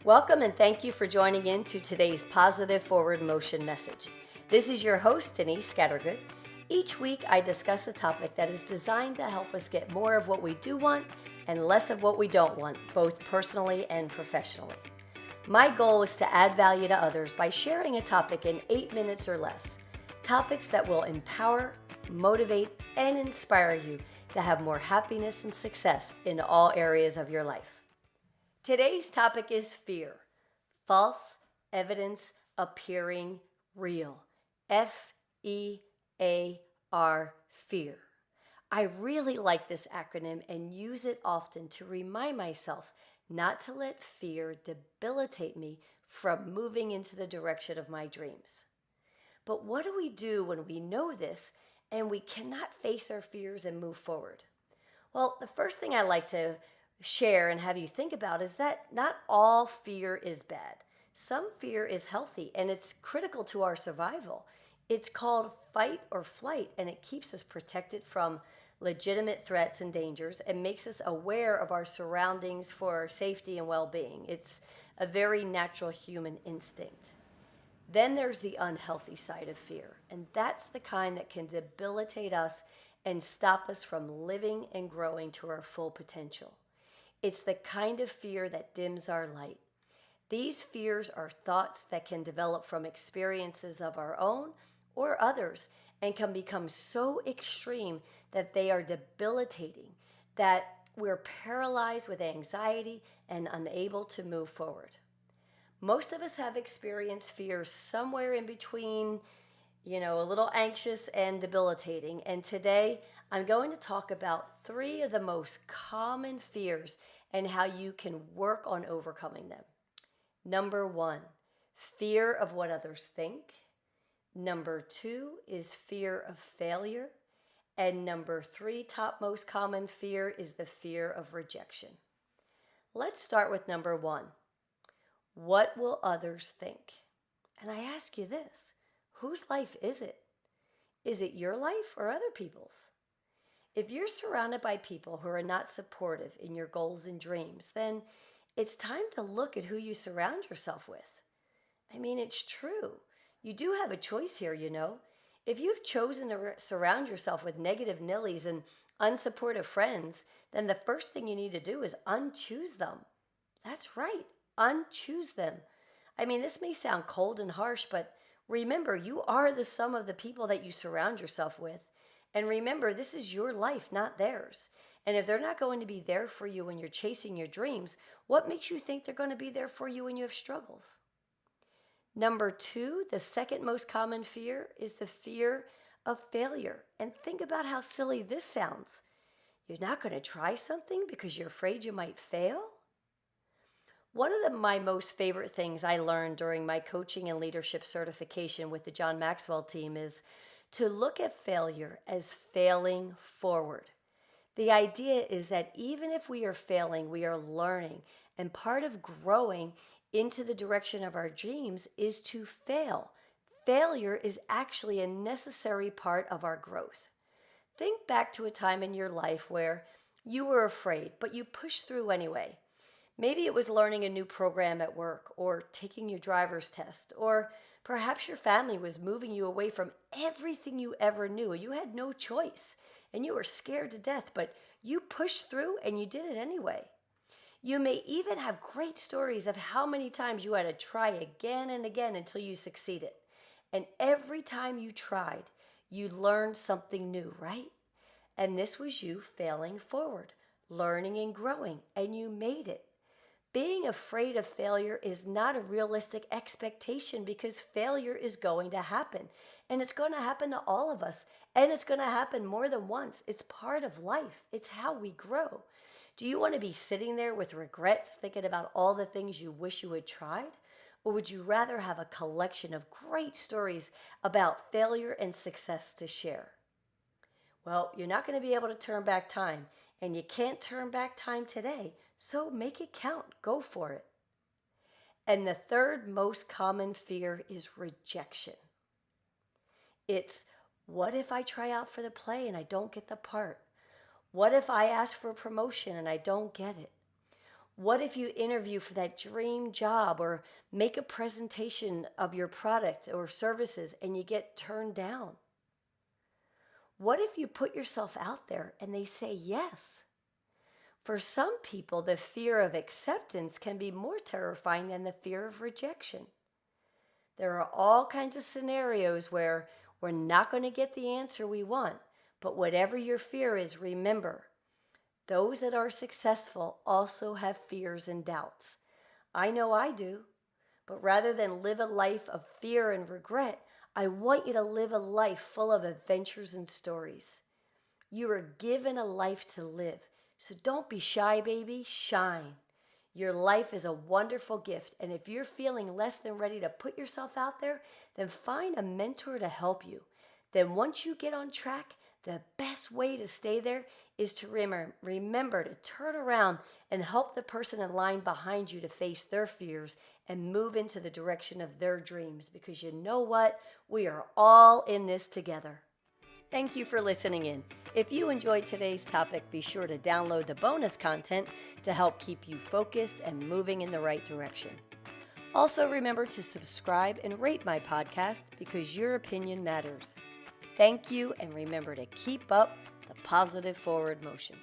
Welcome and thank you for joining in to today's Positive Forward Motion message. This is your host, Denise Scattergood. Each week, I discuss a topic that is designed to help us get more of what we do want and less of what we don't want, both personally and professionally. My goal is to add value to others by sharing a topic in 8 minutes or less. Topics that will empower, motivate, and inspire you to have more happiness and success in all areas of your life. Today's topic is fear. False evidence appearing real. F.E.A.R. Fear. I really like this acronym and use it often to remind myself not to let fear debilitate me from moving into the direction of my dreams. But what do we do when we know this and we cannot face our fears and move forward? Well, the first thing I like to share and have you think about is that not all fear is bad. Some fear is healthy and it's critical to our survival. It's called fight or flight, and it keeps us protected from legitimate threats and dangers and makes us aware of our surroundings for our safety and well-being. It's a very natural human instinct. Then there's the unhealthy side of fear, and that's the kind that can debilitate us and stop us from living and growing to our full potential. It's the kind of fear that dims our light. These fears are thoughts that can develop from experiences of our own or others and can become so extreme that they are debilitating, that we're paralyzed with anxiety and unable to move forward. Most of us have experienced fears somewhere in between, a little anxious and debilitating. And today I'm going to talk about 3 of the most common fears and how you can work on overcoming them. Number 1, fear of what others think. Number 2 is fear of failure. And number 3, top most common fear is the fear of rejection. Let's start with number 1. What will others think? And I ask you this, whose life is it? Is it your life or other people's? If you're surrounded by people who are not supportive in your goals and dreams, then it's time to look at who you surround yourself with. It's true. You do have a choice here, If you've chosen to surround yourself with negative nillies and unsupportive friends, then the first thing you need to do is unchoose them. That's right, unchoose them. This may sound cold and harsh, but remember, you are the sum of the people that you surround yourself with. And remember, this is your life, not theirs. And if they're not going to be there for you when you're chasing your dreams, what makes you think they're going to be there for you when you have struggles? Number 2, the second most common fear is the fear of failure. And think about how silly this sounds. You're not going to try something because you're afraid you might fail? One of my most favorite things I learned during my coaching and leadership certification with the John Maxwell team is to look at failure as failing forward. The idea is that even if we are failing, we are learning. And part of growing into the direction of our dreams is to fail. Failure is actually a necessary part of our growth. Think back to a time in your life where you were afraid, but you pushed through anyway. Maybe it was learning a new program at work or taking your driver's test, or perhaps your family was moving you away from everything you ever knew and you had no choice and you were scared to death, but you pushed through and you did it anyway. You may even have great stories of how many times you had to try again and again until you succeeded. And every time you tried, you learned something new, right? And this was you failing forward, learning and growing, and you made it. Being afraid of failure is not a realistic expectation because failure is going to happen. And it's going to happen to all of us. And it's going to happen more than once. It's part of life. It's how we grow. Do you want to be sitting there with regrets thinking about all the things you wish you had tried? Or would you rather have a collection of great stories about failure and success to share? Well, you're not going to be able to turn back time. And you can't turn back time today. So make it count. Go for it. And the third most common fear is rejection. It's, what if I try out for the play and I don't get the part? What if I ask for a promotion and I don't get it? What if you interview for that dream job or make a presentation of your product or services and you get turned down? What if you put yourself out there and they say yes? For some people, the fear of acceptance can be more terrifying than the fear of rejection. There are all kinds of scenarios where we're not going to get the answer we want, but whatever your fear is, remember, those that are successful also have fears and doubts. I know I do, but rather than live a life of fear and regret, I want you to live a life full of adventures and stories. You are given a life to live, so don't be shy, baby, shine. Your life is a wonderful gift, and if you're feeling less than ready to put yourself out there, then find a mentor to help you. Then once you get on track, the best way to stay there is to remember to turn around and help the person in line behind you to face their fears and move into the direction of their dreams, because you know what? We are all in this together. Thank you for listening in. If you enjoyed today's topic, be sure to download the bonus content to help keep you focused and moving in the right direction. Also, remember to subscribe and rate my podcast because your opinion matters. Thank you, and remember to keep up the positive forward motion.